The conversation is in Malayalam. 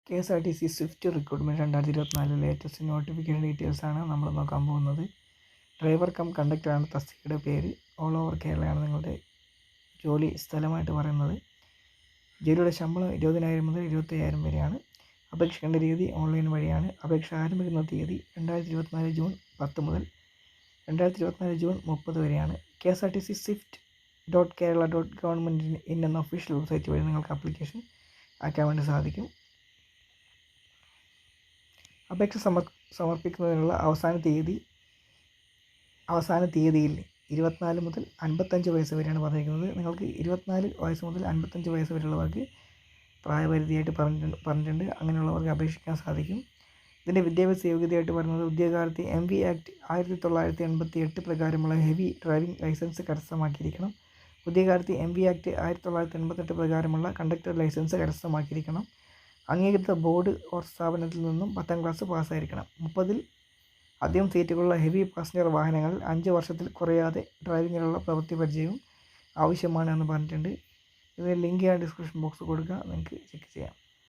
KSRTC Swift recruitment 2024 latest notification ഡീറ്റെയിൽസാണ് നമ്മൾ നോക്കാൻ പോകുന്നത്. ഡ്രൈവർ കം കണ്ടക്ടറാണ് തസ്തികയുടെ പേര്. ഓൾ ഓവർ കേരളയാണ് നിങ്ങളുടെ ജോലി സ്ഥലമായിട്ട് പറയുന്നത്. ജോലിയുടെ ശമ്പളം 20,000 മുതൽ 25,000 വരെയാണ്. അപേക്ഷിക്കേണ്ട രീതി ഓൺലൈൻ വഴിയാണ്. അപേക്ഷ ആരംഭിക്കുന്ന തീയതി 2024 ജൂൺ 10 മുതൽ 2024 ജൂൺ 30 വരെയാണ്. KSRTC swift.kerala.government.in എന്ന ഒഫീഷ്യൽ വെബ്സൈറ്റ് വഴി നിങ്ങൾക്ക് ആപ്ലിക്കേഷൻ അയക്കാൻ വേണ്ടി സാധിക്കും. അപേക്ഷ സമർപ്പിക്കുന്നതിനുള്ള അവസാന തീയതിയിൽ 24 മുതൽ 55 വയസ്സ് വരെയാണ് പറഞ്ഞിരിക്കുന്നത്. നിങ്ങൾക്ക് 24 വയസ്സ് മുതൽ 55 വയസ്സ് വരെയുള്ളവർക്ക് പ്രായപരിധിയായിട്ട് പറഞ്ഞിട്ടുണ്ട്. അങ്ങനെയുള്ളവർക്ക് അപേക്ഷിക്കാൻ സാധിക്കും. ഇതിൻ്റെ വിദ്യാഭ്യാസ യോഗ്യതയായിട്ട് പറയുന്നത് ഉദ്യോഗാർത്ഥി MV ആക്ട് 1988 പ്രകാരമുള്ള ഹെവി ഡ്രൈവിംഗ് ലൈസൻസ് കരസ്ഥമാക്കിയിരിക്കണം. ഉദ്യോഗാർത്ഥി MV ആക്ട് 1988 പ്രകാരമുള്ള കണ്ടക്ടർ ലൈസൻസ് കരസ്ഥമാക്കിയിരിക്കണം. അംഗീകൃത ബോർഡ് ഓർ സ്ഥാപനത്തിൽ നിന്നും 10ാം ക്ലാസ് പാസ്സായിരിക്കണം. 30-ൽ അധികം സീറ്റുകളുള്ള ഹെവി പാസഞ്ചർ വാഹനങ്ങളിൽ 5 വർഷത്തിൽ കുറയാതെ ഡ്രൈവിങ്ങിലുള്ള പ്രവൃത്തി പരിചയവും ആവശ്യമാണ് എന്ന് പറഞ്ഞിട്ടുണ്ട്. ഇതിന് ലിങ്ക് ഞാൻ ഡിസ്ക്രിപ്ഷൻ ബോക്സ് കൊടുക്കുക, നിങ്ങൾക്ക് ചെക്ക് ചെയ്യാം.